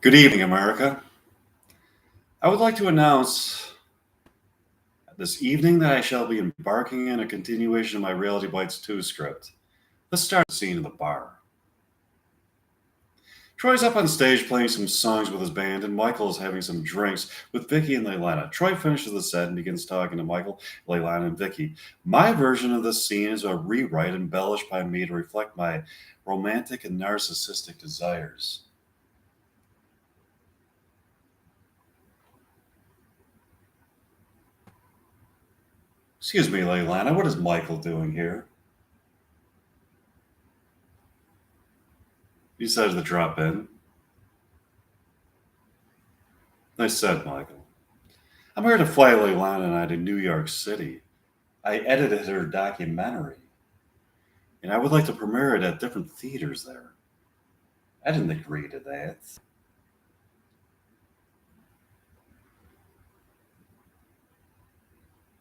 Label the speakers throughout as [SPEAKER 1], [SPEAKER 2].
[SPEAKER 1] Good evening, America. I would like to announce this evening that I shall be embarking on a continuation of my Reality Bites 2 script. Let's start the scene in the bar. Troy's up on stage playing some songs with his band, and Michael is having some drinks with Vicky and Leilana. Troy finishes the set and begins talking to Michael, Leilana, and Vicky. My version of this scene is a rewrite embellished by me to reflect my romantic and narcissistic desires. Excuse me, Leilana, what is Michael doing here? He decided to drop in. Nice said, Michael. I'm here to fly Leilana and I to New York City. I edited her documentary, and I would like to premiere it at different theaters there. I didn't agree to that.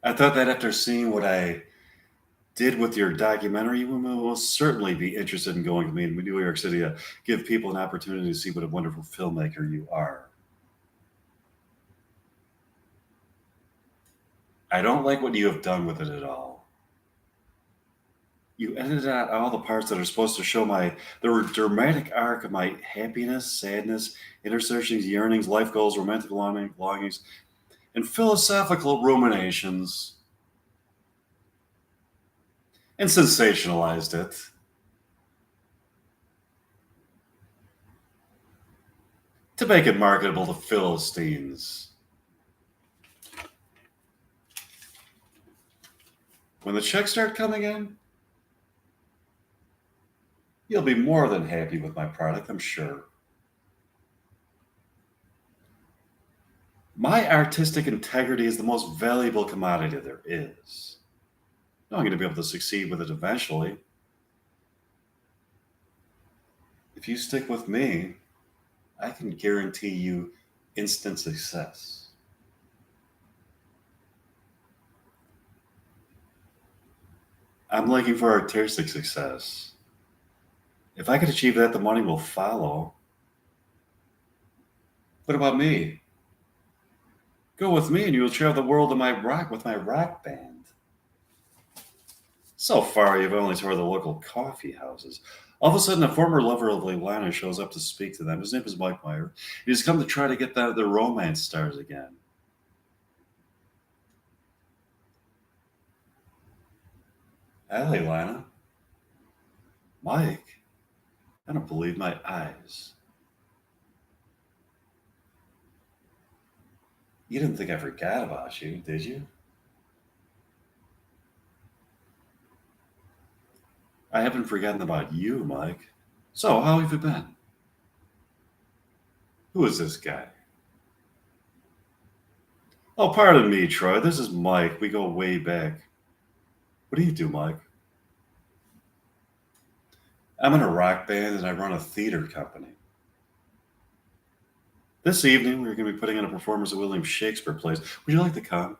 [SPEAKER 1] I thought that after seeing what I did with your documentary, you will certainly be interested in going with me to New York City to give people an opportunity to see what a wonderful filmmaker you are. I don't like what you have done with it at all. You edited out all the parts that are supposed to show the dramatic arc of my happiness, sadness, inner searchings, yearnings, life goals, romantic longings, and philosophical ruminations, and sensationalized it. To make it marketable to Philistines. When the checks start coming in, you'll be more than happy with my product, I'm sure. My artistic integrity is the most valuable commodity there is. Now I'm going to be able to succeed with it eventually. If you stick with me, I can guarantee you instant success. I'm looking for artistic success. If I could achieve that, the money will follow. What about me? Go with me and you will travel the world with my rock band. So far, you've only toured the local coffee houses. All of a sudden, a former lover of Leilana shows up to speak to them. His name is Mike Meyer. He's come to try to get the romance stars again. Hey, Leilana. Mike, I don't believe my eyes. You didn't think I forgot about you, did you? I haven't forgotten about you, Mike. So, how have you been? Who is this guy? Oh, pardon me, Troy. This is Mike. We go way back. What do you do, Mike? I'm in a rock band and I run a theater company. This evening, we're going to be putting on a performance of William Shakespeare plays. Would you like to come?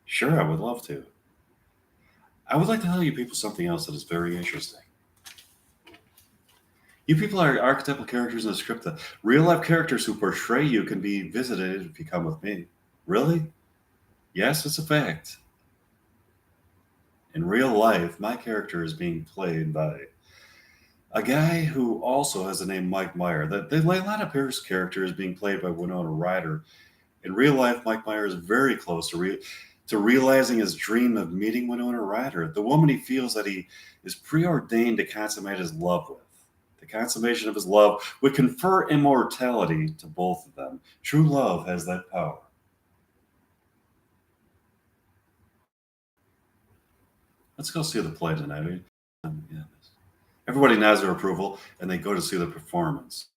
[SPEAKER 1] Sure, I would love to. I would like to tell you people something else that is very interesting. You people are archetypal characters in the script. The real life characters who portray you can be visited if you come with me. Really? Yes, it's a fact. In real life, my character is being played by a guy who also has the name Mike Meyer. The Leilana Pierce character is being played by Winona Ryder. In real life, Mike Meyer is very close to realizing his dream of meeting Winona Ryder, the woman he feels that he is preordained to consummate his love with. The consummation of his love would confer immortality to both of them. True love has that power. Let's go see the play tonight. Yeah. Everybody nods their approval, and they go to see the performance.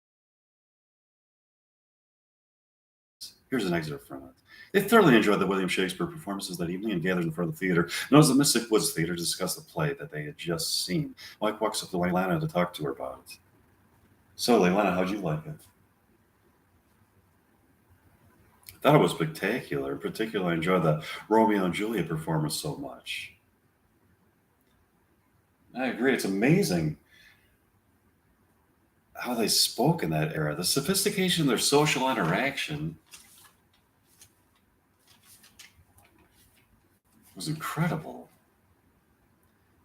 [SPEAKER 1] Here's an excerpt from it. They thoroughly enjoyed the William Shakespeare performances that evening and gathered in front of the theater, known as the Mystic Woods Theater, to discuss the play that they had just seen. Mike walks up to Leilana to talk to her about it. So, Leilana, how'd you like it? I thought it was spectacular. In particular, I enjoyed the Romeo and Juliet performance so much. I agree. It's amazing. how they spoke in that era. The sophistication of their social interaction was incredible.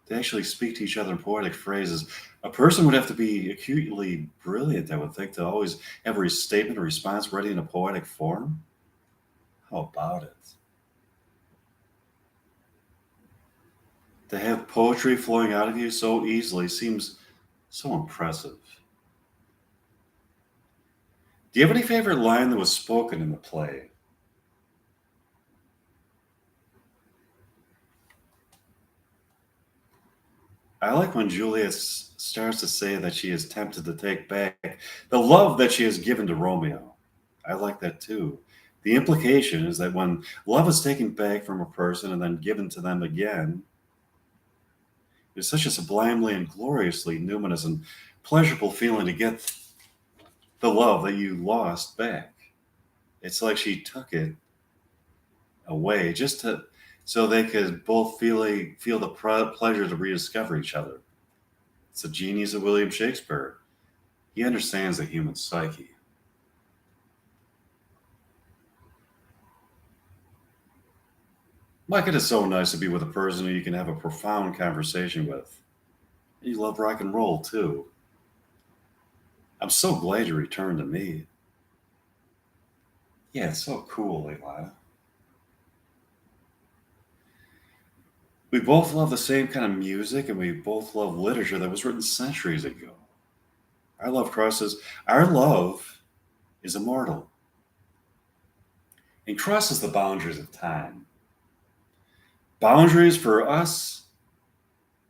[SPEAKER 1] They actually speak to each other in poetic phrases. A person would have to be acutely brilliant, I would think, to always have a statement or response ready in a poetic form. How about it? To have poetry flowing out of you so easily seems so impressive. Do you have any favorite line that was spoken in the play? I like when Juliet starts to say that she is tempted to take back the love that she has given to Romeo. I like that too. The implication is that when love is taken back from a person and then given to them again, it's such a sublimely and gloriously numinous and pleasurable feeling to get the love that you lost back. It's like she took it away just to so they could both feel the pleasure to rediscover each other. It's the genius of William Shakespeare. He understands the human psyche. Mike, it is so nice to be with a person who you can have a profound conversation with. You love rock and roll too. I'm so glad you returned to me. Yeah, it's so cool, Leilani. We both love the same kind of music and we both love literature that was written centuries ago. Our love is immortal and crosses the boundaries of time. Boundaries for us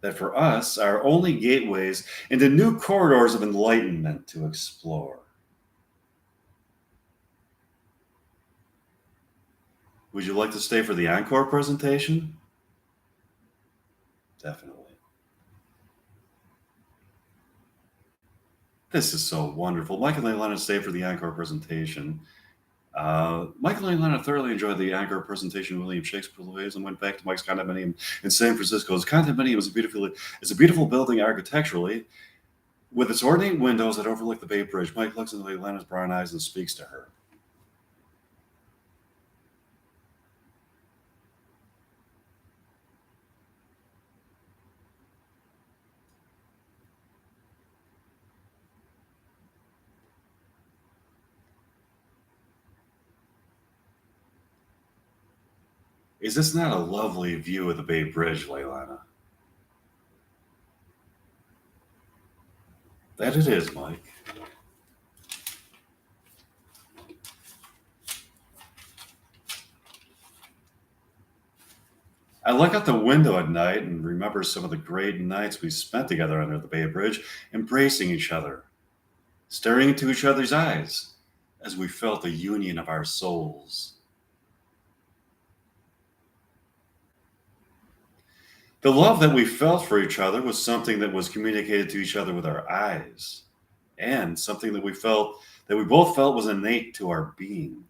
[SPEAKER 1] are only gateways into new corridors of enlightenment to explore. Would you like to stay for the encore presentation? Definitely. This is so wonderful. Mike and Leilani stay for the encore presentation. Michael and Leilani thoroughly enjoyed the encore presentation of William Shakespeare plays and went back to Mike's condominium in San Francisco. His condominium is a beautiful building architecturally with its ornate windows that overlook the Bay Bridge. Mike looks into Leilani's brown eyes and speaks to her. Is this not a lovely view of the Bay Bridge, Leilani? That it is, Mike. I look out the window at night and remember some of the great nights we spent together under the Bay Bridge, embracing each other, staring into each other's eyes as we felt the union of our souls. The love that we felt for each other was something that was communicated to each other with our eyes, and something that we both felt was innate to our being.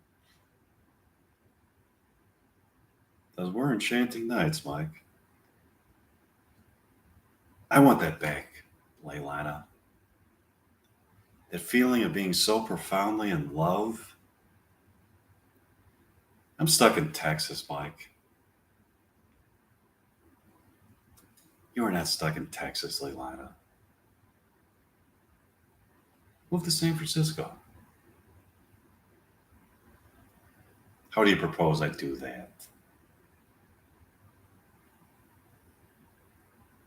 [SPEAKER 1] Those were enchanting nights, Mike. I want that back, Leilana. That feeling of being so profoundly in love. I'm stuck in Texas, Mike. You are not stuck in Texas, Leilana. Move to San Francisco. How do you propose I do that?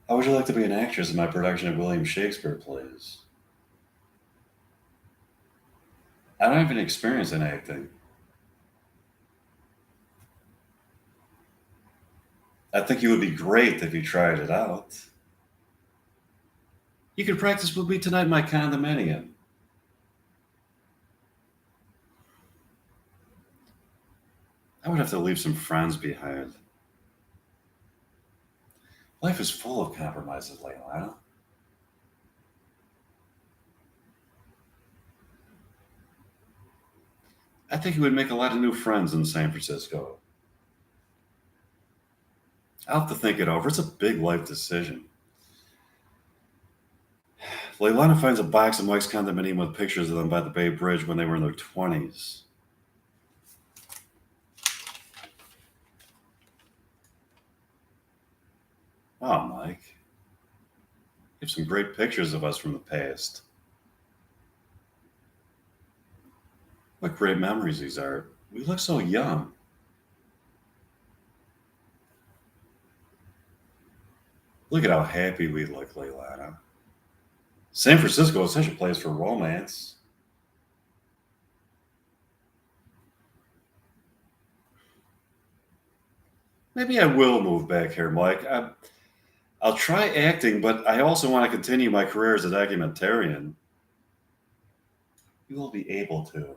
[SPEAKER 1] How would you like to be an actress in my production of William Shakespeare plays? I don't have any experience in acting. I think you would be great if you tried it out. You could practice with me tonight in my condominium. I would have to leave some friends behind. Life is full of compromises, Leilana. I think you would make a lot of new friends in San Francisco. I'll have to think it over. It's a big life decision. Leilani finds a box of Mike's condominium with pictures of them by the Bay Bridge when they were in their 20s. Wow, Mike. You have some great pictures of us from the past. What great memories these are. We look so young. Look at how happy we look, Leilani. San Francisco is such a place for romance. Maybe I will move back here, Mike. I'll try acting, but I also want to continue my career as a documentarian. You will be able to.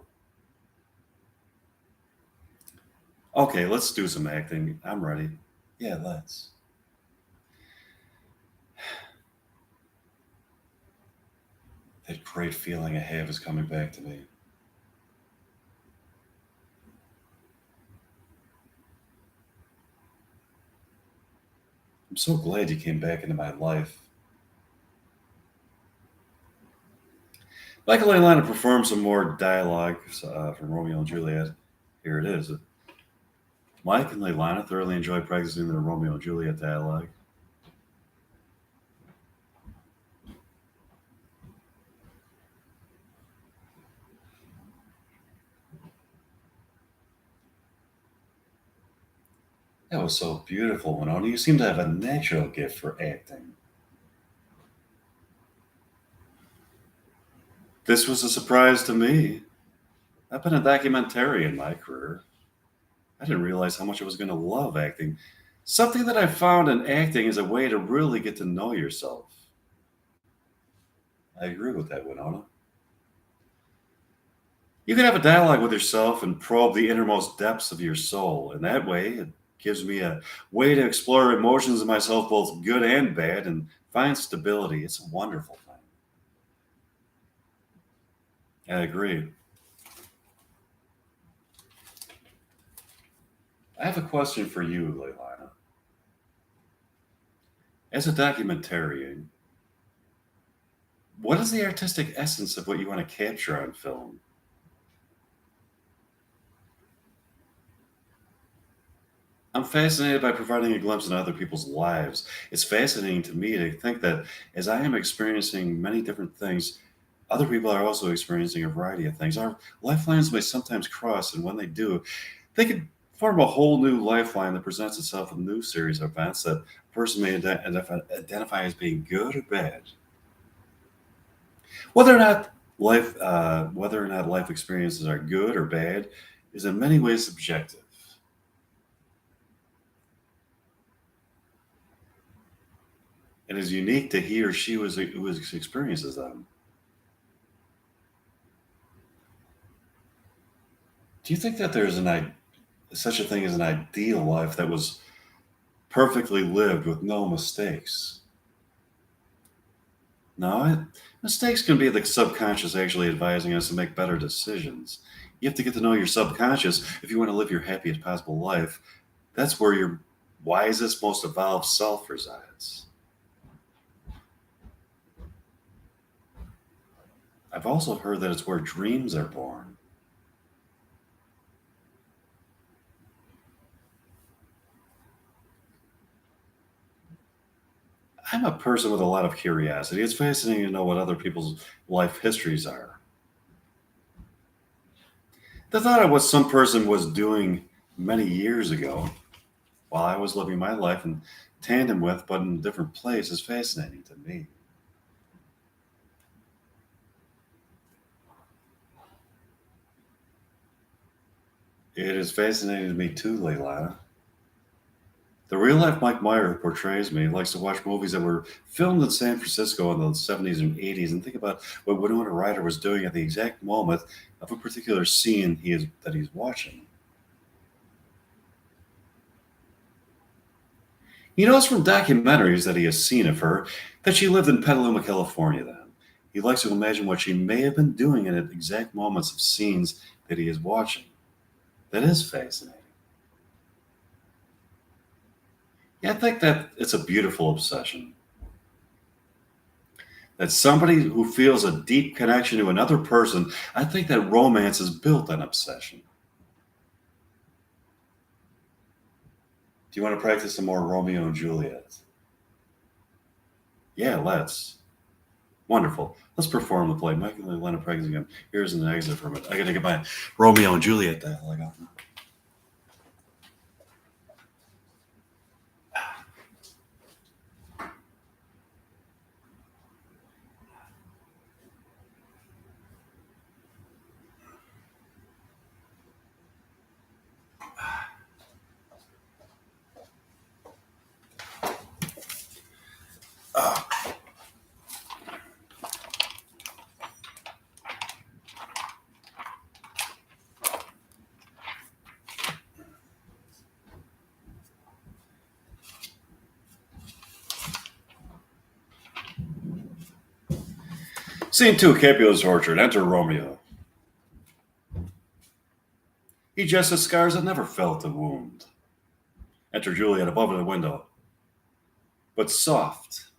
[SPEAKER 1] Okay, let's do some acting. I'm ready. Yeah, let's. That great feeling I have is coming back to me. I'm so glad you came back into my life. Michael Leilani performed some more dialogue from Romeo and Juliet. Here it is. Mike and Leilani thoroughly enjoyed practicing their Romeo and Juliet dialogue. That was so beautiful, Winona. You seem to have a natural gift for acting. This was a surprise to me. I've been a documentarian in my career. I didn't realize how much I was going to love acting. Something that I found in acting is a way to really get to know yourself. I agree with that, Winona. You can have a dialogue with yourself and probe the innermost depths of your soul. In that way, it gives me a way to explore emotions in myself, both good and bad, and find stability. It's a wonderful thing. I agree. I have a question for you, Leilana. As a documentarian, what is the artistic essence of what you want to capture on film? I'm fascinated by providing a glimpse into other people's lives. It's fascinating to me to think that as I am experiencing many different things, other people are also experiencing a variety of things. Our lifelines may sometimes cross, and when they do, they could form a whole new lifeline that presents itself with a new series of events that a person may identify as being good or bad. Whether or not life experiences are good or bad is in many ways subjective. It is unique to he or she who experiences them. Do you think that such a thing as an ideal life that was perfectly lived with no mistakes? No, mistakes can be the subconscious actually advising us to make better decisions. You have to get to know your subconscious if you want to live your happiest possible life. That's where your wisest, most evolved self resides. I've also heard that it's where dreams are born. I'm a person with a lot of curiosity. It's fascinating to know what other people's life histories are. The thought of what some person was doing many years ago while I was living my life in tandem with, but in a different place, is fascinating to me. It is fascinating to me too, Leilana. The real life Mike Meyer who portrays me likes to watch movies that were filmed in San Francisco in the 70s and 80s and think about what Winona Ryder was doing at the exact moment of a particular scene that he's watching. He knows from documentaries that he has seen of her that she lived in Petaluma, California then. He likes to imagine what she may have been doing in the exact moments of scenes that he is watching. That is fascinating. Yeah, I think that it's a beautiful obsession. That somebody who feels a deep connection to another person, I think that romance is built on obsession. Do you want to practice some more Romeo and Juliet? Yeah, let's. Wonderful. Let's perform the play. Michael and Elena practice again. Here's an exit from it. I gotta get my Romeo and Juliet dialogue out. Scene 2, Capulet's orchard. Enter Romeo. He just has scars that never felt a wound. Enter Juliet above the window. But soft.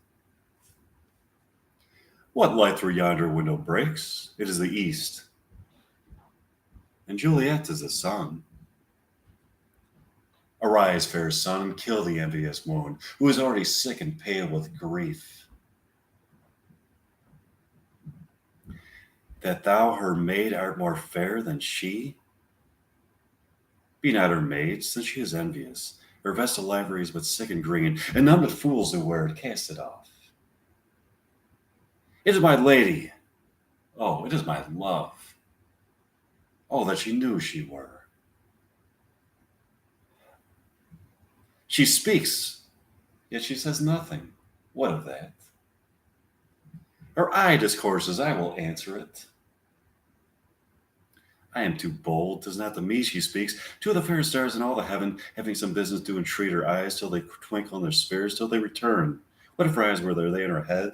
[SPEAKER 1] What light through yonder window breaks? It is the east. And Juliet is the sun. Arise, fair sun, and kill the envious moon, who is already sick and pale with grief. That thou, her maid, art more fair than she? Be not her maid, since she is envious. Her vest of livery is but sick and green, and none but fools who wear it cast it off. It is my lady. Oh, it is my love. Oh, that she knew she were. She speaks, yet she says nothing. What of that? Her eye discourses, I will answer it. I am too bold, 'tis not to me she speaks, to the fair stars in all the heaven, having some business do entreat her eyes till they twinkle in their spheres, till they return. What if her eyes were there, they in her head?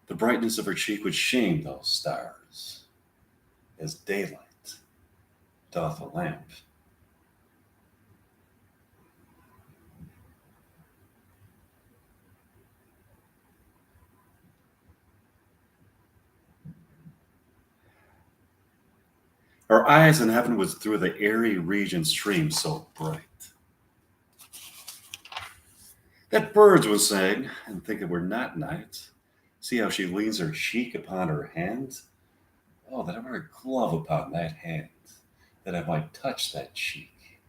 [SPEAKER 1] The brightness of her cheek would shame those stars, as daylight doth a lamp. Her eyes in heaven was through the airy region stream so bright, that birds would sing and think it were not night. See how she leans her cheek upon her hand? Oh, that I wear a glove upon that hand, that I might touch that cheek.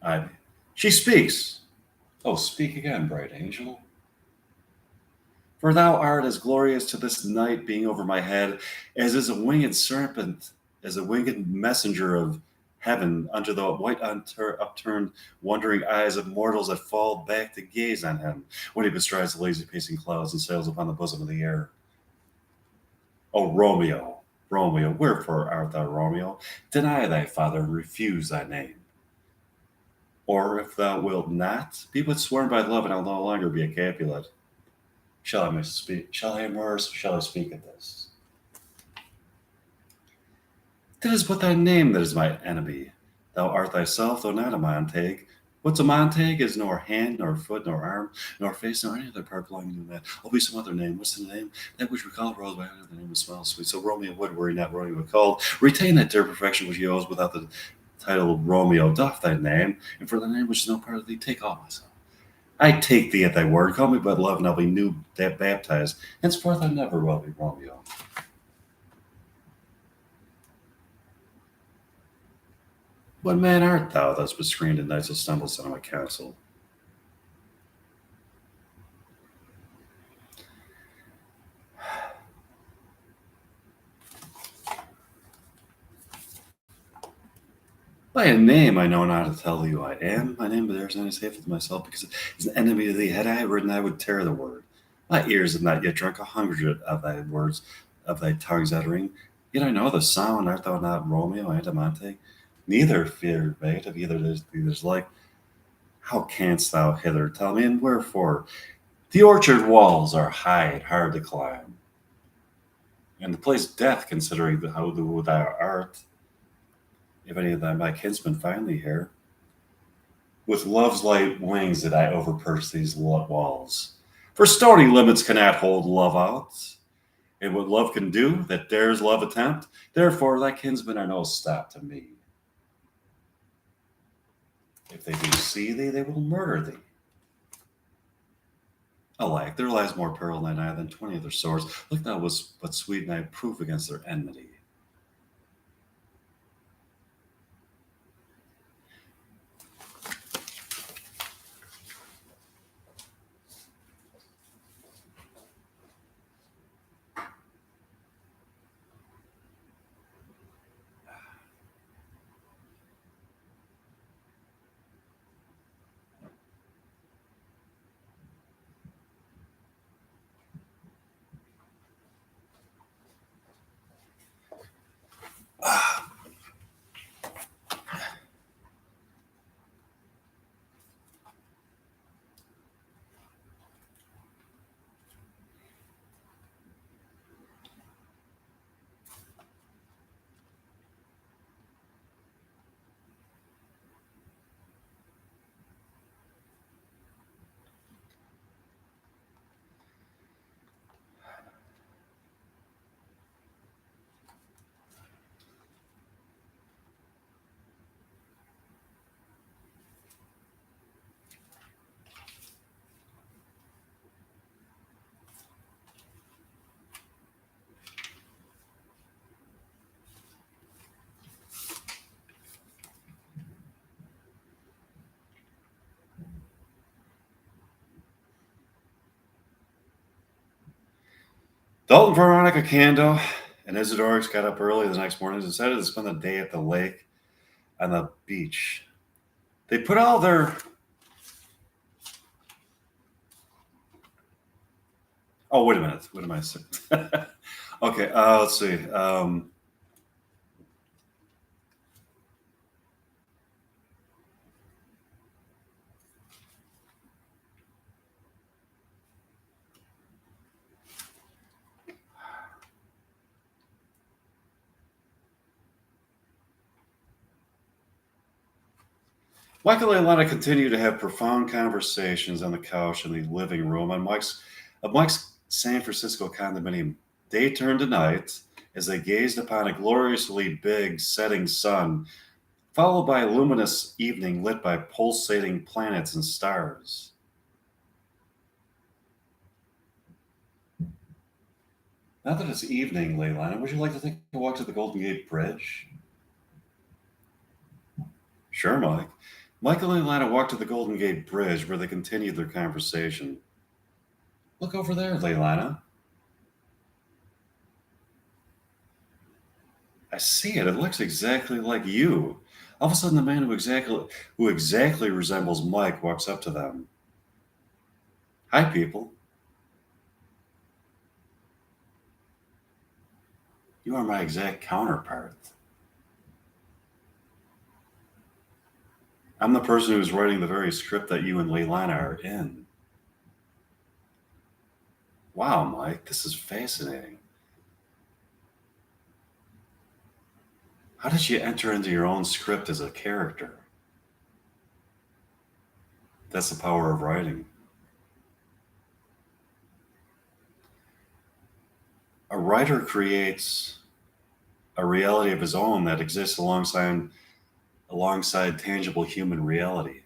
[SPEAKER 1] I, she speaks. Oh, speak again, bright angel. For thou art as glorious to this night being over my head, as is a winged serpent, as a winged messenger of heaven unto the white upturned wondering eyes of mortals that fall back to gaze on him when he bestrides the lazy pacing clouds and sails upon the bosom of the air. O Romeo, Romeo, wherefore art thou Romeo? Deny thy father and refuse thy name. Or if thou wilt not, be but sworn by love, and I'll no longer be a Capulet. Shall I speak? Shall I immerse? Shall I speak of this? That is but thy name that is my enemy. Thou art thyself, though not a Montague. What's a Montague is nor hand, nor foot, nor arm, nor face, nor any other part belonging to that. I'll be some other name. What's the name? That which we call Rose by the name of Smell Sweet. So Romeo would, were he not Romeo called, retain that dear perfection which he owes without the title of Romeo. Doff thy name, and for the name which is no part of thee, take all myself. I take thee at thy word. Call me but love, and I'll be new baptized. Henceforth I never will be Romeo. What man art thou thus bescreened in knights assembled son of my council? By a name I know not to tell thee who I am. My name bears any safety to myself, because it is an enemy to thee. Had I written, I would tear the word. My ears have not yet drunk 100 of thy words, of thy tongue's uttering. Yet I know the sound. Art thou not Romeo and Amante? Neither fear, mate, of either's like. How canst thou hither tell me, and wherefore? The orchard walls are high and hard to climb, and the place death, considering who thou art. if any of thy my kinsmen find thee here. With love's light wings did I overperch these walls. For stony limits cannot hold love out. And what love can do, that dares love attempt, therefore thy kinsmen are no stop to me. If they do see thee, they will murder thee. Alack, there lies more peril in thine eye than 20 of their swords. Look thou was but sweet and I proof against their enmity. Dalton, Veronica, Cando, and Isidorix got up early the next morning and decided to spend the day at the lake on the beach. They put all their... Oh, wait a minute. What am I saying? Okay, let's see. Michael and Lana continue to have profound conversations on the couch in the living room of Mike's San Francisco condominium. Day turned to night as they gazed upon a gloriously big setting sun, followed by a luminous evening lit by pulsating planets and stars. Now that it's evening, Leilani, would you like to take a walk to the Golden Gate Bridge? Sure, Mike. Michael and Lana walked to the Golden Gate Bridge where they continued their conversation. Look over there, Leilana. I see it. It looks exactly like you. All of a sudden, the man who exactly resembles Mike walks up to them. Hi, people. You are my exact counterpart. I'm the person who's writing the very script that you and Leilana are in. Wow, Mike, this is fascinating. How did you enter into your own script as a character? That's the power of writing. A writer creates a reality of his own that exists alongside tangible human reality.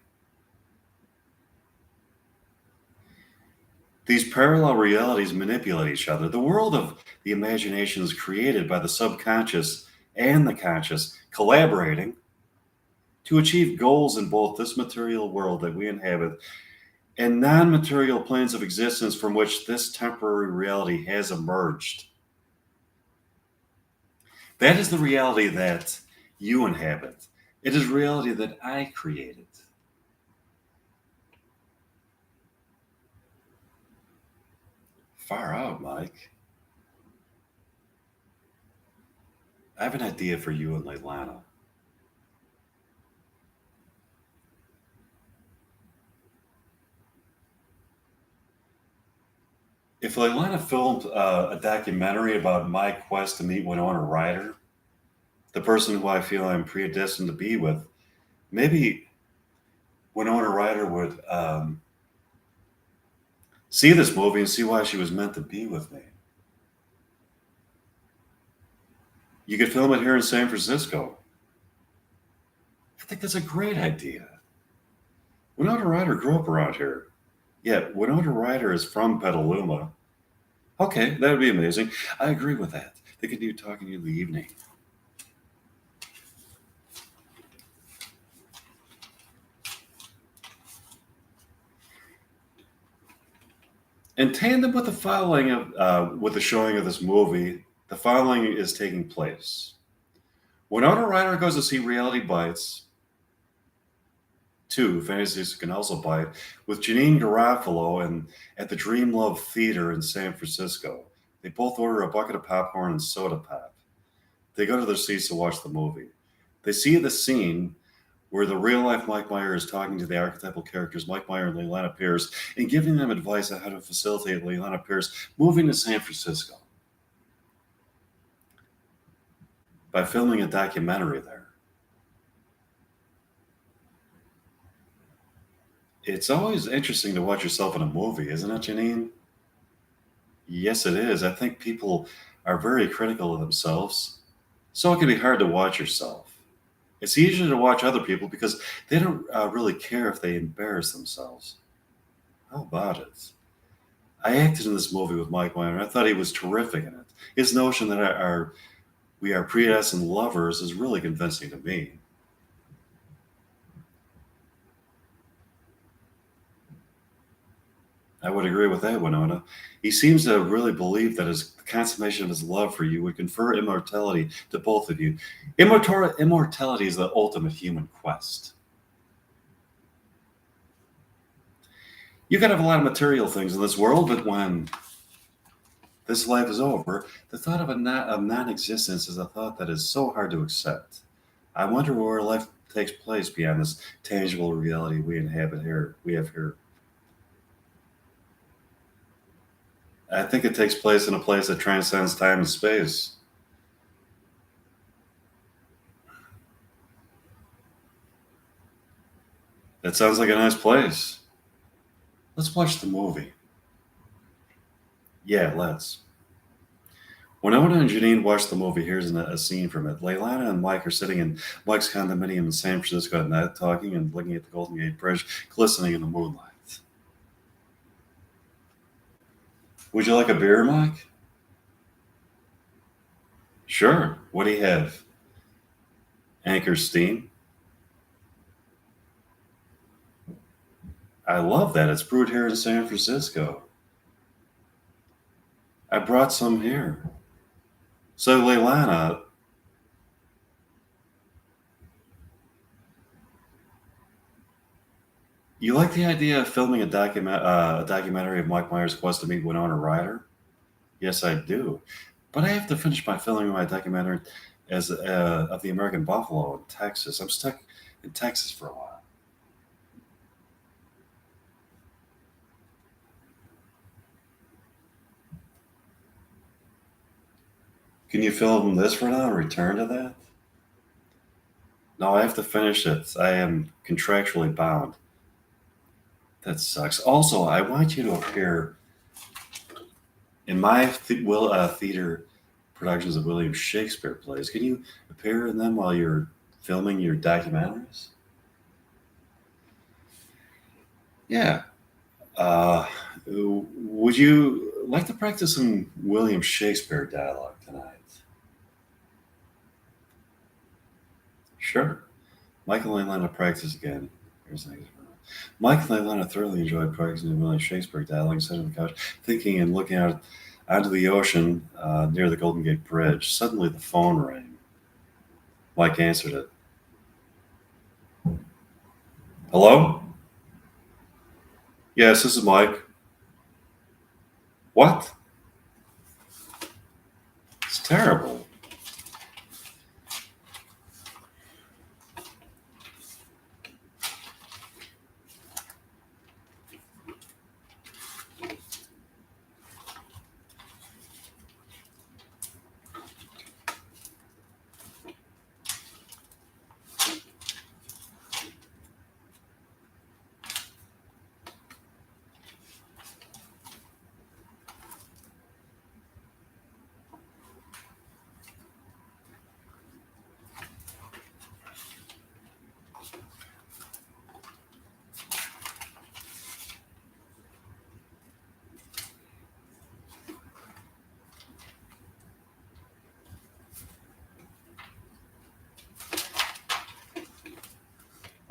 [SPEAKER 1] These parallel realities manipulate each other. The world of the imagination is created by the subconscious and the conscious collaborating to achieve goals in both this material world that we inhabit and non-material planes of existence from which this temporary reality has emerged. That is the reality that you inhabit. It is reality that I created. Far out, Mike. I have an idea for you and Leilana. If Leilana filmed a documentary about my quest to meet Winona Ryder, the person who I feel I'm predestined to be with, maybe Winona Ryder would see this movie and see why she was meant to be with me. You could film it here in San Francisco. I think that's a great idea. Winona Ryder grew up around here. Yeah, Winona Ryder is from Petaluma. Okay, that would be amazing. I agree with that. They could do talking in the evening. In tandem with the following of with the showing of this movie, the following is taking place. Winona Ryder goes to see Reality Bites 2, Fantasies Can Also Bite, with Janine Garofalo and at the Dream Love Theater in San Francisco. They both order a bucket of popcorn and soda pop. They go to their seats to watch the movie. They see the scene where the real life Mike Myers is talking to the archetypal characters Mike Myers and Leilana Pierce and giving them advice on how to facilitate Leilana Pierce moving to San Francisco by filming a documentary there. It's always interesting to watch yourself in a movie, isn't it, Janine? Yes, it is. I think people are very critical of themselves, so it can be hard to watch yourself. It's easier to watch other people because they don't really care if they embarrass themselves. How about it? I acted in this movie with Mike Myers, and I thought he was terrific in it. His notion that we are predestined lovers is really convincing to me. I would agree with that, Winona. He seems to really believe that the consummation of his love for you would confer immortality to both of you. Immortality is the ultimate human quest. You can have a lot of material things in this world, but when this life is over, the thought of non-existence is a thought that is so hard to accept. I wonder where life takes place beyond this tangible reality we inhabit here. We have here. I think it takes place in a place that transcends time and space. That sounds like a nice place. Let's watch the movie. Yeah, let's. When Oda and Janine watch the movie, here's a scene from it. Leilana and Mike are sitting in Mike's condominium in San Francisco at night, talking and looking at the Golden Gate Bridge glistening in the moonlight. Would you like a beer, Mike? Sure. What do you have? Anchor Steam? I love that. It's brewed here in San Francisco. I brought some here. So, Leilana, you like the idea of filming a documentary of Mike Myers' quest to meet Winona Ryder? Yes, I do. But I have to finish my filming my documentary as of the American Buffalo in Texas. I'm stuck in Texas for a while. Can you film this for now and return to that? No, I have to finish it. I am contractually bound. That sucks. Also, I want you to appear in my theater productions of William Shakespeare plays. Can you appear in them while you're filming your documentaries? Yeah. Would you like to practice some William Shakespeare dialogue tonight? Sure. Michael and Lana practice again. Here's an example. Mike and Lana thoroughly enjoyed practicing William Shakespeare dialogue, sitting on the couch, thinking and looking out onto the ocean near the Golden Gate Bridge. Suddenly, the phone rang. Mike answered it. Hello? Yes, this is Mike. What? It's terrible.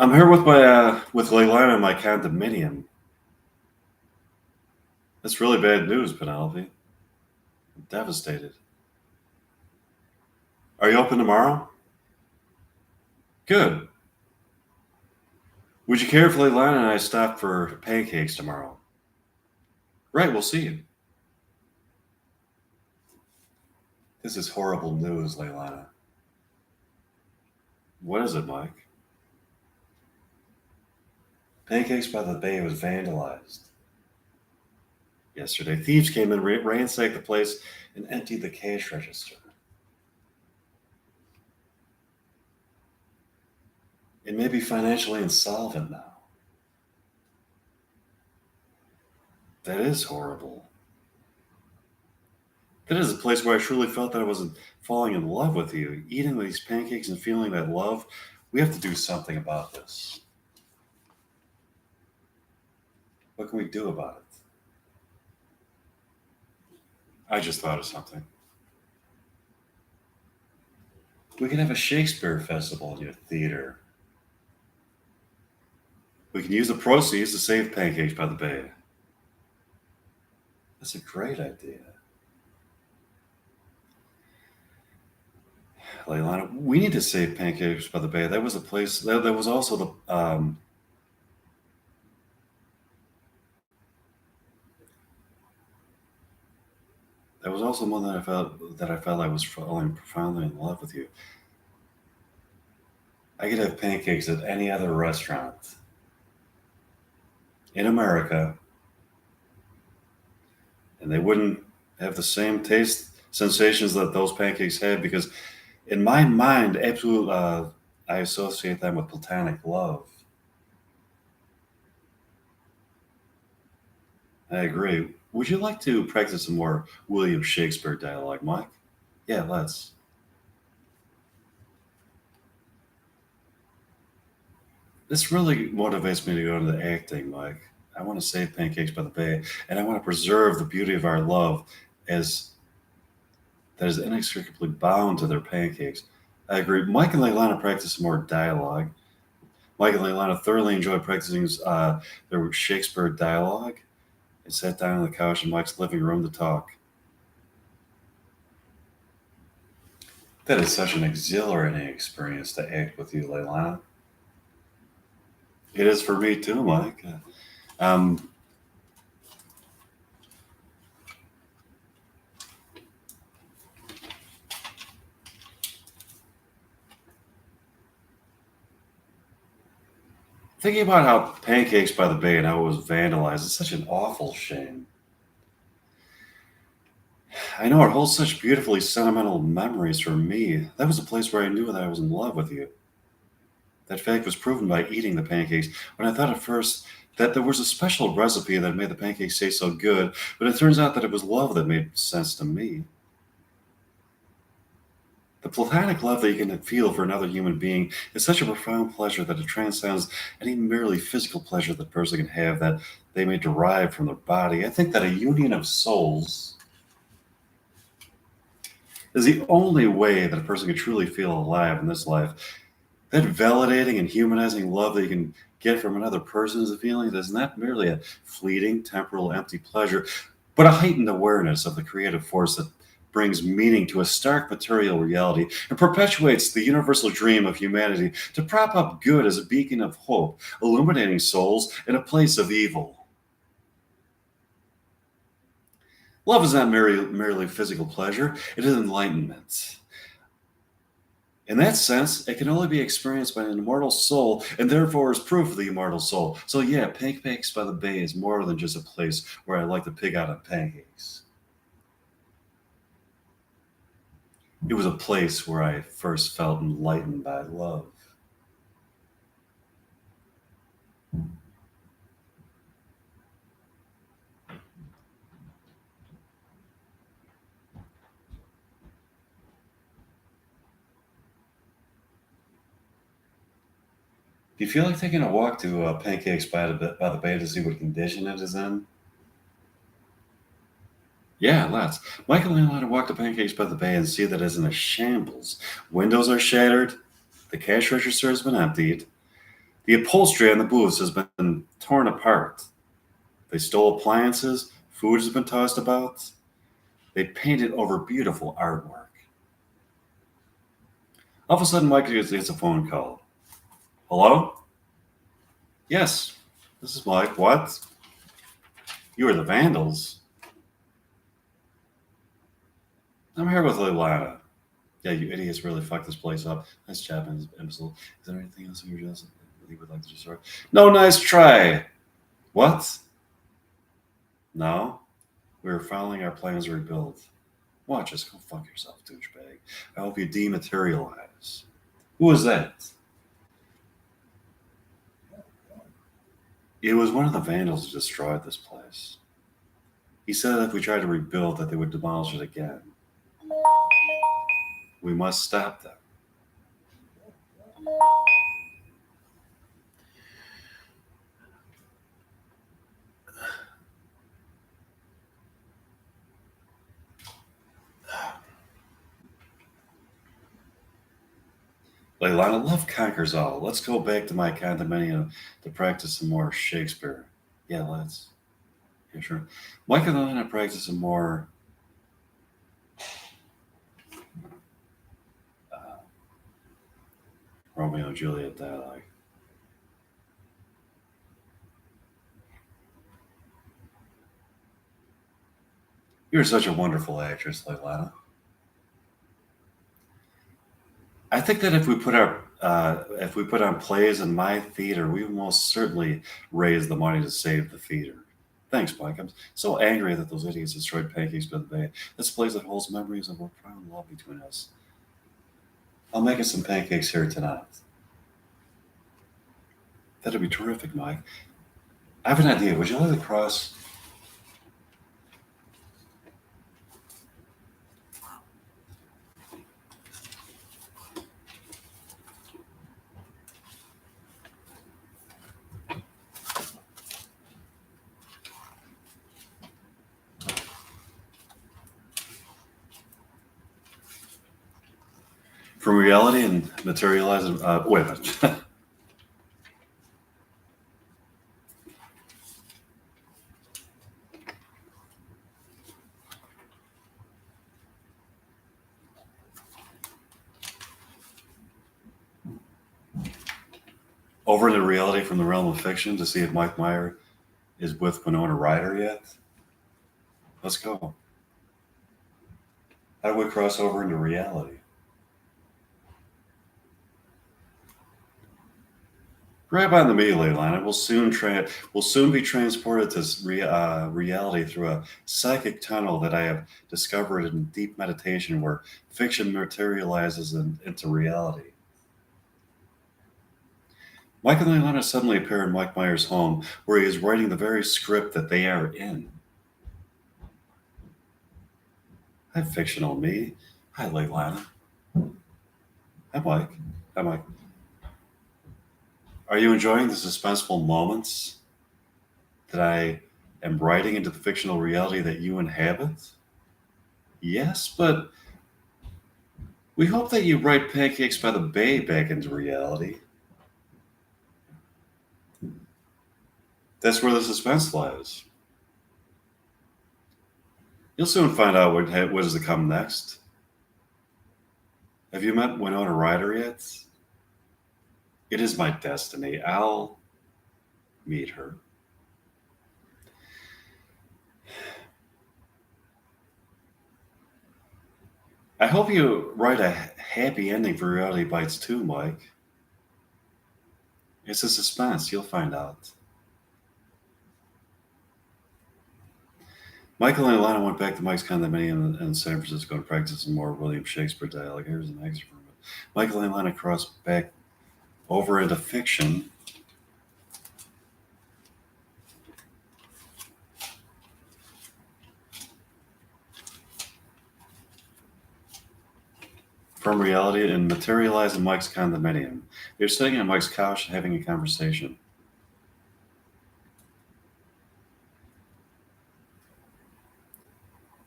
[SPEAKER 1] I'm here with my with Leilani in my condominium. That's really bad news, Penelope. I'm devastated. Are you open tomorrow? Good. Would you care if Leilani and I stop for pancakes tomorrow? Right, we'll see you. This is horrible news, Leilani. What is it, Mike? Pancakes by the Bay was vandalized yesterday. Thieves came in, ransacked the place, and emptied the cash register. It may be financially insolvent now. That is horrible. That is a place where I truly felt that I wasn't falling in love with you. Eating these pancakes and feeling that love, we have to do something about this. What can we do about it? I just thought of something. We can have a Shakespeare festival in your theater. We can use the proceeds to save Pancakes by the Bay. That's a great idea. Leilani, we need to save Pancakes by the Bay. That was a place, that was also that was also one that I felt I was falling profoundly in love with you. I could have pancakes at any other restaurant in America, and they wouldn't have the same taste sensations that those pancakes had because, in my mind, I associate them with platonic love. I agree. Would you like to practice some more William Shakespeare dialogue, Mike? Yeah, let's. This really motivates me to go into acting, Mike. I want to save Pancakes by the Bay, and I want to preserve the beauty of our love as that is inextricably bound to their pancakes. I agree. Mike and Leilana practice some more dialogue. Mike and Leilana thoroughly enjoyed practicing their Shakespeare dialogue and sat down on the couch in Mike's living room to talk. That is such an exhilarating experience to act with you, Leilana. It is for me too, Mike. Um, Thinking about how Pancakes by the Bay and how it was vandalized is such an awful shame. I know it holds such beautifully sentimental memories for me. That was a place where I knew that I was in love with you. That fact was proven by eating the pancakes when I thought at first that there was a special recipe that made the pancakes taste so good, but it turns out that it was love that made sense to me. The platonic love that you can feel for another human being is such a profound pleasure that it transcends any merely physical pleasure that a person can have that they may derive from their body. I think that a union of souls is the only way that a person can truly feel alive in this life. That validating and humanizing love that you can get from another person is a feeling that is not merely a fleeting, temporal, empty pleasure, but a heightened awareness of the creative force that brings meaning to a stark material reality and perpetuates the universal dream of humanity to prop up good as a beacon of hope, illuminating souls in a place of evil. Love is not merely physical pleasure, it is enlightenment. In that sense, it can only be experienced by an immortal soul and therefore is proof of the immortal soul. So, yeah, Pancakes by the Bay is more than just a place where I like to pig out on pancakes. It was a place where I first felt enlightened by love. Do you feel like taking a walk to Pancakes by the Bay to see what condition it is in? Yeah, let's. Michael and I want to walk to Pancakes by the Bay and see that it's in a shambles. Windows are shattered. The cash register has been emptied. The upholstery on the booths has been torn apart. They stole appliances, food has been tossed about. They painted over beautiful artwork. All of a sudden, Mike gets a phone call. Hello? Yes, this is Mike. What? You are the vandals? I'm here with Leilana. Yeah, you idiots really fucked this place up. Nice job, imbecile. Is there anything else you would like to destroy? No, nice try. What? No? We were following our plans to rebuild. Watch us. Go fuck yourself, douchebag. I hope you dematerialize. Who was that? It was one of the vandals who destroyed this place. He said that if we tried to rebuild, that they would demolish it again. We must stop them. Leilana, love conquers all. Let's go back to my condominium to practice some more Shakespeare. Yeah, let's. Yeah, sure. Mike and Leilana practice some more uh, Romeo and Juliet dialogue. You're such a wonderful actress, Leilana. I think that if we put on plays in my theater, we will most certainly raise the money to save the theater. Thanks, Mike. I'm so angry that those idiots destroyed Pancakes by the Bay. This place that holds memories of our proud love between us. I'll make us some pancakes here tonight. That'd be terrific, Mike. I have an idea. Would you like to cross? From reality and materializing. Wait a minute. Over into reality from the realm of fiction to see if Mike Meyer is with Winona Ryder yet. Let's go. How do we cross over into reality? Grab on the me, Leilana. We'll soon be transported to reality through a psychic tunnel that I have discovered in deep meditation, where fiction materializes into reality. Mike and Leilana suddenly appear in Mike Meyer's home, where he is writing the very script that they are in. Hi, fictional me. Hi, Leilana. Hi, Mike. Hi, Mike. Are you enjoying the suspenseful moments that I am writing into the fictional reality that you inhabit? Yes, but we hope that you write Pancakes by the Bay back into reality. That's where the suspense lies. You'll soon find out what is to come next. Have you met Winona Ryder yet? It is my destiny. I'll meet her. I hope you write a happy ending for Reality Bites too, Mike. It's a suspense. You'll find out. Michael and Alana went back to Mike's condominium in San Francisco to practice some more William Shakespeare dialogue. Here's an excerpt from it. Michael and Alana crossed back over into fiction. From reality and materialized in Mike's condominium. They're sitting on Mike's couch having a conversation.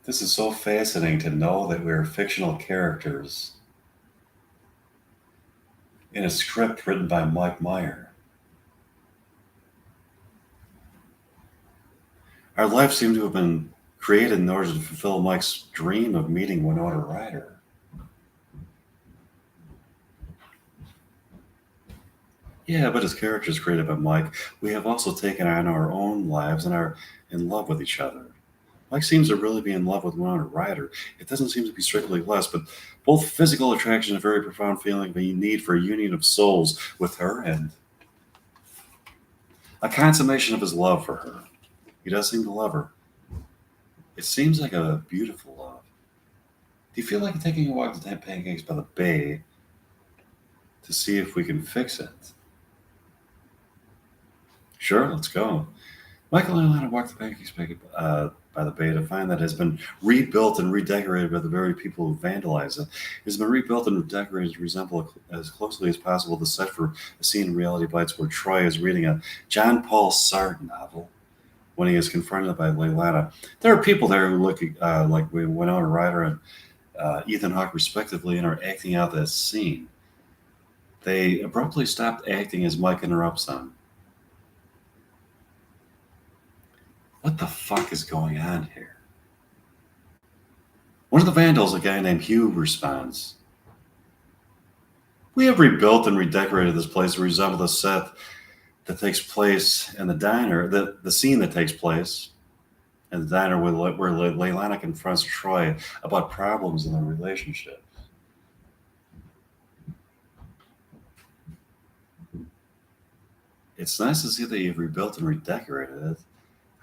[SPEAKER 1] This is so fascinating to know that we're fictional characters in a script written by Mike Meyer. Our lives seem to have been created in order to fulfill Mike's dream of meeting Winona Ryder. Yeah, but as characters created by Mike, we have also taken on our own lives and are in love with each other. Mike seems to really be in love with Winona Ryder. It doesn't seem to be strictly lust, but both physical attraction and a very profound feeling of a need for a union of souls with her and a consummation of his love for her. He does seem to love her. It seems like a beautiful love. Do you feel like taking a walk to Ten Pancakes by the Bay to see if we can fix it? Sure, let's go. Michael and I walked the Pancakes by the Bay to find that it has been rebuilt and redecorated by the very people who vandalized it. It has been rebuilt and redecorated to resemble as closely as possible the set for a scene in Reality Bites where Troy is reading a John Paul Sartre novel when he is confronted by Leilana. There are people there who look like Winona Ryder and Ethan Hawke respectively and are acting out that scene. They abruptly stopped acting as Mike interrupts them. What the fuck is going on here? One of the vandals, a guy named Hugh, responds, "We have rebuilt and redecorated this place to resemble the set that takes place in the diner, the scene that takes place in the diner where Leilana confronts Troy about problems in their relationship." It's nice to see that you've rebuilt and redecorated it.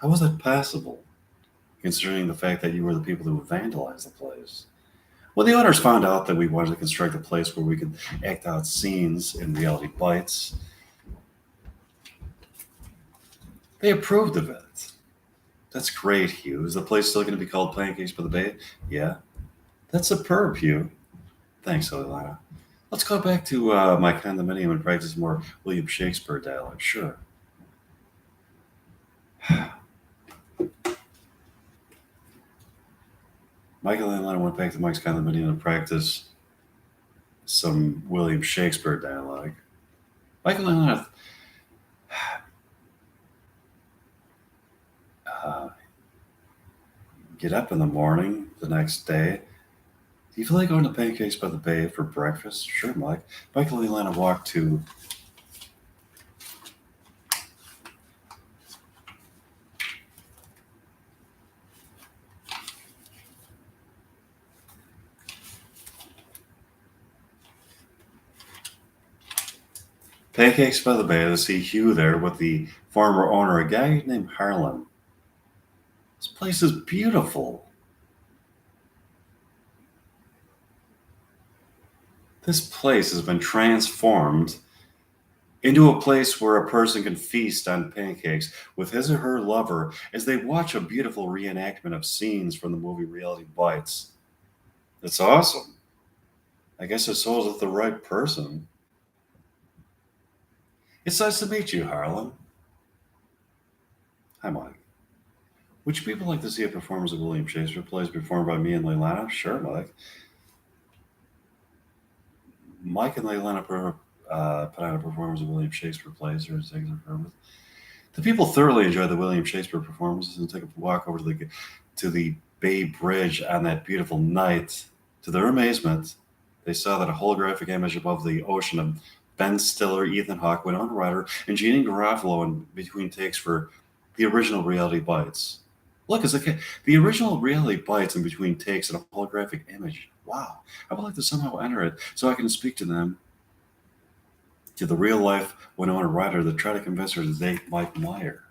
[SPEAKER 1] How was that possible, considering the fact that you were the people who vandalized the place? When the owners found out that we wanted to construct a place where we could act out scenes in Reality Bites, they approved of it. That's great, Hugh. Is the place still going to be called Pancakes by the Bay? Yeah. That's superb, Hugh. Thanks, Leilana. Let's go back to my condominium and practice more William Shakespeare dialogue. Sure. Michael and Leilana went back to Mike's condominium to practice some William Shakespeare dialogue. Michael and Leilana uh, get up in the morning the next day. Do you feel like going to Pancakes by the Bay for breakfast? Sure, Mike. Michael and Leilana walk to Pancakes by the Bay to see Hugh there with the former owner, a guy named Harlan. This place is beautiful. This place has been transformed into a place where a person can feast on pancakes with his or her lover as they watch a beautiful reenactment of scenes from the movie Reality Bites. It's awesome. I guess I sold it to the right person. It's nice to meet you, Harlan. Hi, Mike. Would you people like to see a performance of William Shakespeare plays performed by me and Leilana? Sure, Mike. Mike and Leilana put on a performance of William Shakespeare plays or things performance. The people thoroughly enjoyed the William Shakespeare performances and took a walk over to the Bay Bridge on that beautiful night. To their amazement, they saw that a holographic image above the ocean of Ben Stiller, Ethan Hawke, Winona Ryder, and Jeanine Garofalo in between takes for the original Reality Bites. Look, it's like the original Reality Bites in between takes and a holographic image. Wow. I would like to somehow enter it so I can speak to them, to the real life Winona Ryder, that try to convince her to date Mike Meyer.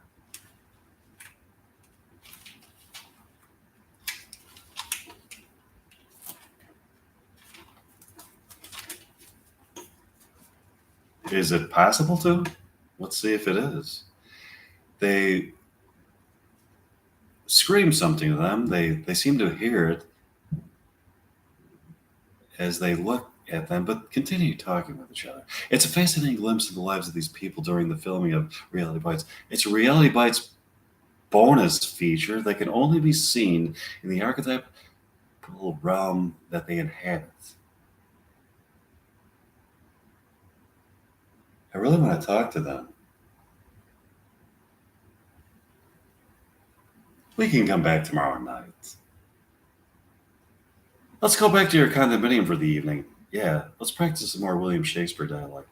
[SPEAKER 1] Is it possible to? Let's see if it is. They scream something to them. They seem to hear it as they look at them, but continue talking with each other. It's a fascinating glimpse of the lives of these people during the filming of Reality Bites. It's a Reality Bites bonus feature that can only be seen in the archetypal realm that they inhabit. I really want to talk to them. We can come back tomorrow night. Let's go back to your condominium for the evening. Yeah, let's practice some more William Shakespeare dialogue.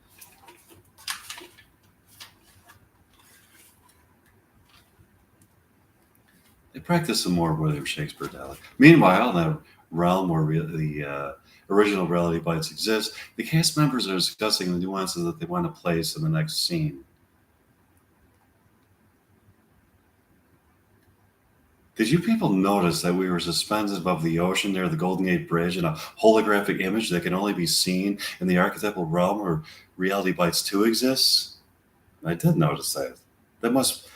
[SPEAKER 1] They practice some more William Shakespeare dialogue. Meanwhile, in the realm where the original reality bites exist, the cast members are discussing the nuances that they want to place in the next scene. Did you people notice that we were suspended above the ocean near the Golden Gate Bridge in a holographic image that can only be seen in the archetypal realm where Reality Bites 2 exists? I did notice that. That must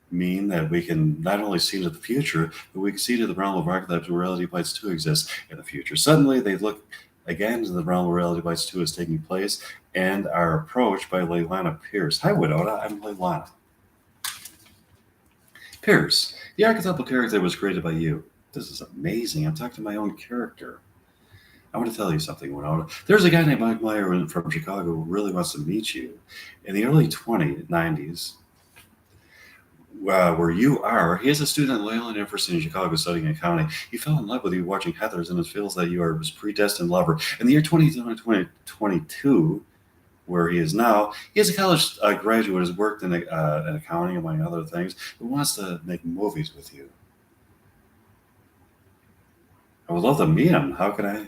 [SPEAKER 1] mean that we can not only see into the future, but we can see to the realm of archetypes where Reality Bites 2 exists in the future. Suddenly, they look again into the realm where Reality Bites 2 is taking place and are approached by Leilana Pierce. Hi, Winona. I'm Leilana. Pierce, the archetypal character was created by you. This is amazing. I'm talking to my own character. I want to tell you something, Winona. There's a guy named Mike Meyer from Chicago who really wants to meet you. In the early 90s, where you are, he is a student at Loyola University in Chicago studying accounting. He fell in love with you watching Heathers and feels that you are his predestined lover. In the year 2022, where he is now, he is a college graduate, has worked in accounting, among other things, but wants to make movies with you. I would love to meet him. How can I?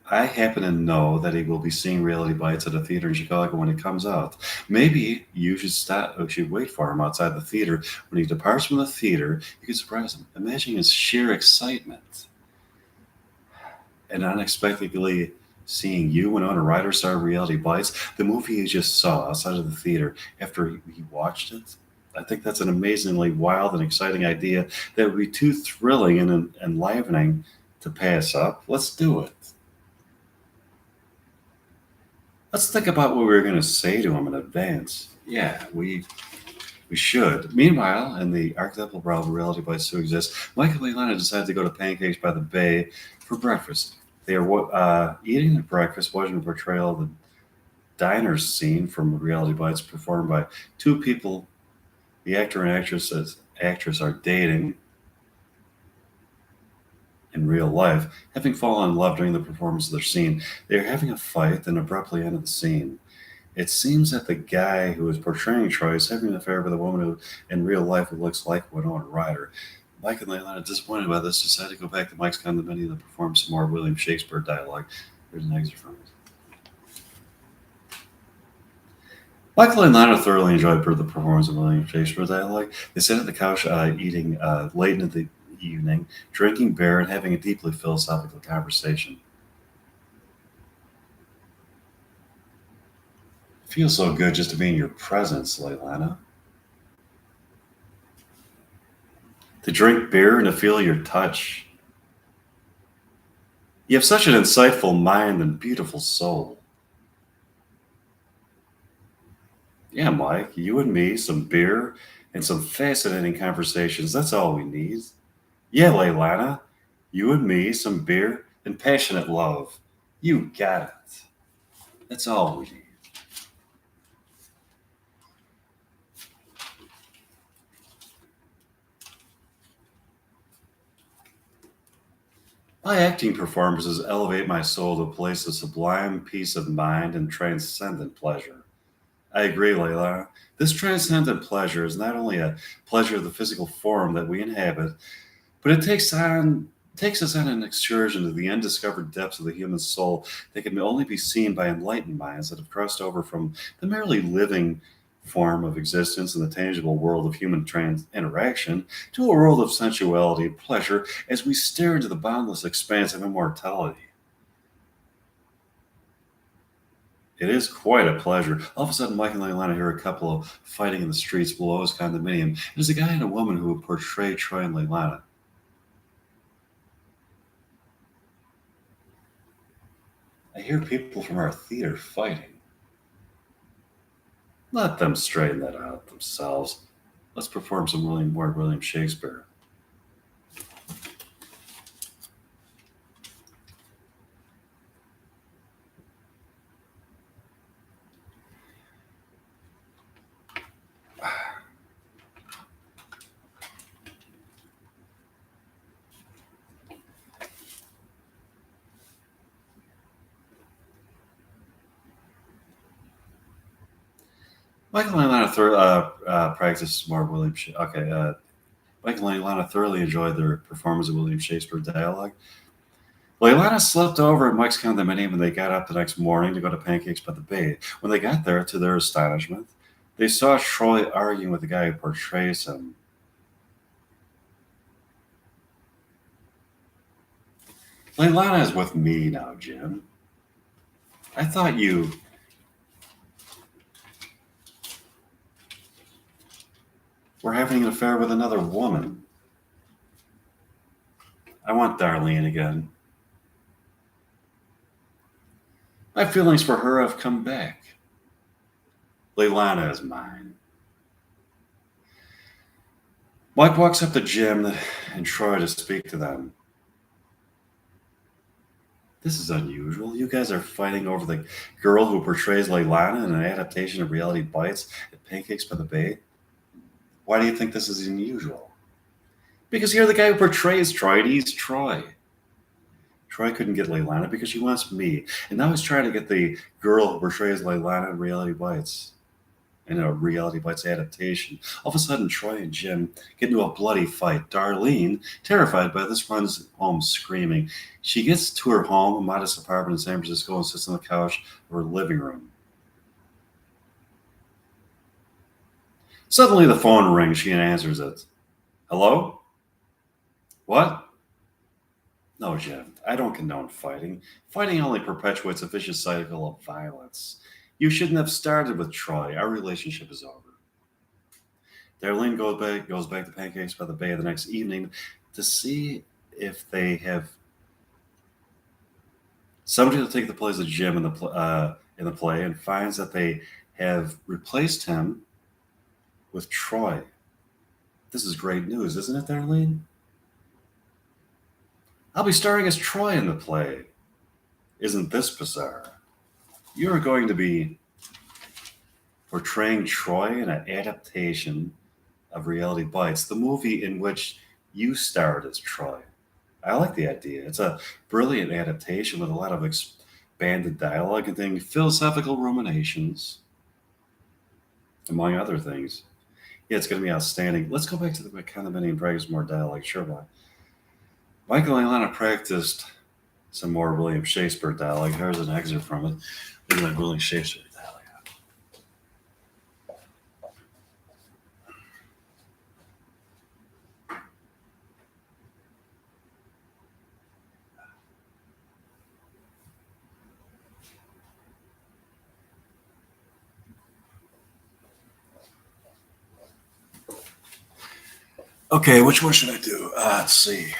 [SPEAKER 1] I happen to know that he will be seeing Reality Bites at a theater in Chicago when it comes out. Maybe you should stop. Or should wait for him outside the theater. When he departs from the theater, you can surprise him. Imagine his sheer excitement and unexpectedly seeing you and on a Ryder star Reality Bites, the movie he just saw outside of the theater after he watched it. I think that's an amazingly wild and exciting idea that would be too thrilling and enlivening to pass up. Let's do it. Let's think about what we were going to say to him in advance. Yeah, we should. Meanwhile, in the archetypal realm of Reality Bites to exist, Michael and Lana decide to go to Pancakes by the Bay for breakfast. They are eating their breakfast, watching a portrayal of the diner scene from Reality Bites performed by two people. The actor and actress are dating in real life, having fallen in love during the performance of their scene. They are having a fight and abruptly end the scene. It seems that the guy who is portraying Troy is having an affair with a woman who, in real life, who looks like Winona Ryder. Mike and Leilana, disappointed by this, decide to go back to Mike's condominium and perform some more William Shakespeare dialogue. Here's an excerpt from it. Michael and Lana thoroughly enjoyed the performance of William Shakespeare dialogue. They sat at the couch eating late into the evening, drinking beer, and having a deeply philosophical conversation. It feels so good just to be in your presence, Leilana. To drink beer and to feel your touch. You have such an insightful mind and beautiful soul. Yeah, Mike, you and me, some beer and some fascinating conversations. That's all we need. Yeah, Leilana, you and me, some beer and passionate love. You got it. That's all we need. My acting performances elevate my soul to a place of sublime peace of mind and transcendent pleasure. I agree, Layla. This transcendent pleasure is not only a pleasure of the physical form that we inhabit, but it takes us on an excursion to the undiscovered depths of the human soul that can only be seen by enlightened minds that have crossed over from the merely living form of existence in the tangible world of human interaction to a world of sensuality and pleasure as we stare into the boundless expanse of immortality. It is quite a pleasure. All of a sudden, Mike and Leilana hear a couple of fighting in the streets below his condominium. There's a guy and a woman who would portray Troy and Leilana. I hear people from our theater fighting. Let them straighten that out themselves. Let's perform some William Shakespeare. Michael and Lana practiced more William. Okay, Michael and Lana thoroughly enjoyed their performance of William Shakespeare dialogue. Leilana slept over at Mike's condominium and they got up the next morning to go to Pancakes by the Bay. When they got there, to their astonishment, they saw Troy arguing with the guy who portrays him. Leilana is with me now, Jim. I thought you. Were having an affair with another woman. I want Darlene again. My feelings for her have come back. Leilana is mine. Mike walks up to Jim and Troy to speak to them. This is unusual. You guys are fighting over the girl who portrays Leilana in an adaptation of Reality Bites at Pancakes by the Bay. Why do you think this is unusual? Because you're the guy who portrays Troy and he's Troy. Troy couldn't get Leilana because she wants me. And now he's trying to get the girl who portrays Leilana in Reality Bites. In a Reality Bites adaptation. All of a sudden, Troy and Jim get into a bloody fight. Darlene, terrified by this, runs home screaming. She gets to her home, a modest apartment in San Francisco, and sits on the couch of her living room. Suddenly, the phone rings. She answers it. Hello? What? No, Jim, I don't condone fighting. Fighting only perpetuates a vicious cycle of violence. You shouldn't have started with Troy. Our relationship is over. Darlene goes back to Pancakes by the Bay the next evening to see if they have somebody to take the place of Jim in the play, and finds that they have replaced him with Troy. This is great news, isn't it, Darlene? I'll be starring as Troy in the play. Isn't this bizarre? You're going to be portraying Troy in an adaptation of Reality Bites, the movie in which you starred as Troy. I like the idea. It's a brilliant adaptation with a lot of expanded dialogue and philosophical ruminations, among other things. Yeah, it's going to be outstanding. Let's go back to the condominium and practice more dialogue. Sure, why? Michael and Lana practiced some more William Shakespeare dialogue. Here's an excerpt from it. Look at that William Shakespeare dialogue. Okay, which one should I do? Let's see.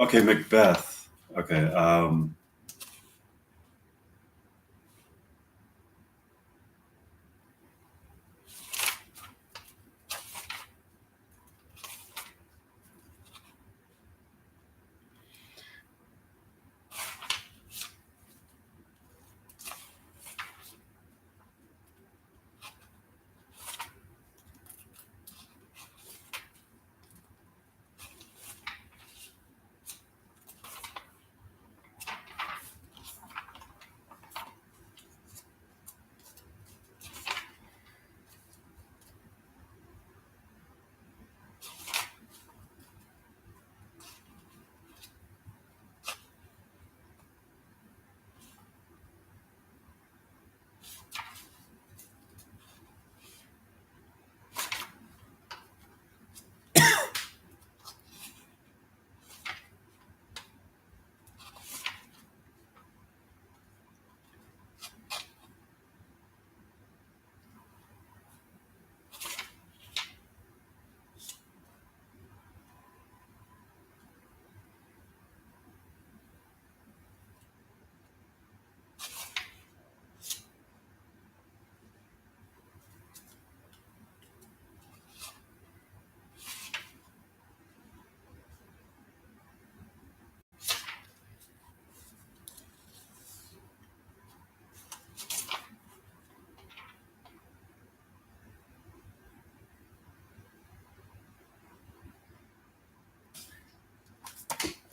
[SPEAKER 1] Okay, Macbeth. Okay.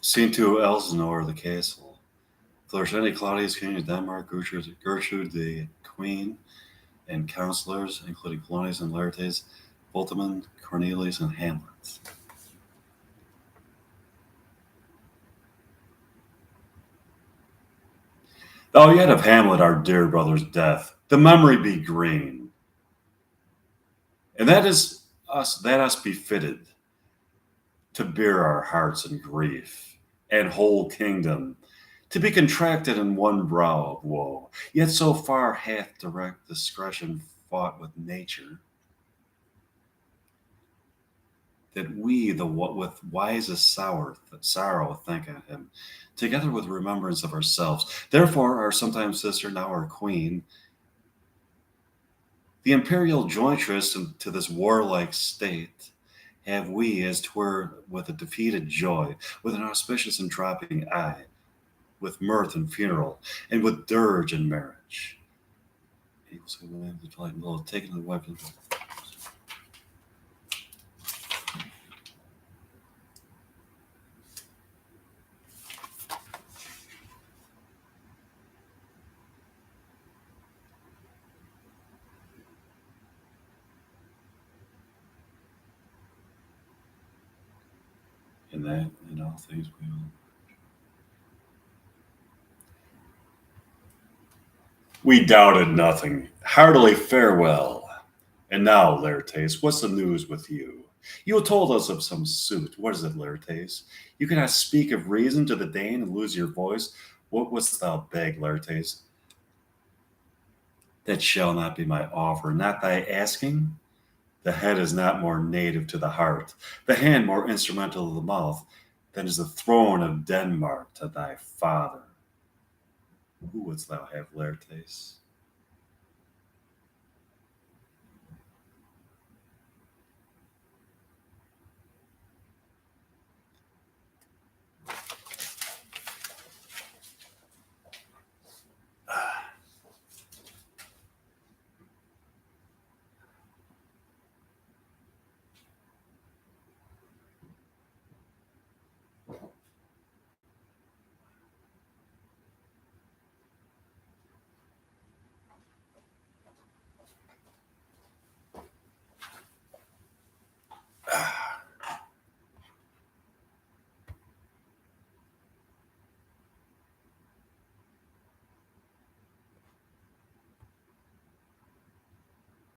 [SPEAKER 1] Scene 2, Elsinore, the castle. Florishetti, Claudius, King of Denmark, Gertrude the queen, and counselors, including Polonius and Laertes, Voltaman, Cornelius, and Hamlet. Oh, yet of Hamlet, our dear brother's death, the memory be green. And that us befitted to bear our hearts in grief, and whole kingdom to be contracted in one brow of woe. Yet so far hath direct discretion fought with nature, that we, the with wisest sorrow, think on him, together with remembrance of ourselves. Therefore, our sometime sister, now our queen, the imperial jointress to this warlike state, have we, as 'twere with a defeated joy, with an auspicious and dropping eye, with mirth and funeral, and with dirge and marriage. Taken the weapon. In that, in all things we will. We doubted nothing. Heartily farewell. And now, Laertes, what's the news with you? You told us of some suit. What is it, Laertes? You cannot speak of reason to the Dane and lose your voice. What wouldst thou beg, Laertes? That shall not be my offer, not thy asking. The head is not more native to the heart, the hand more instrumental to the mouth, than is the throne of Denmark to thy father. Who wouldst thou have, Laertes?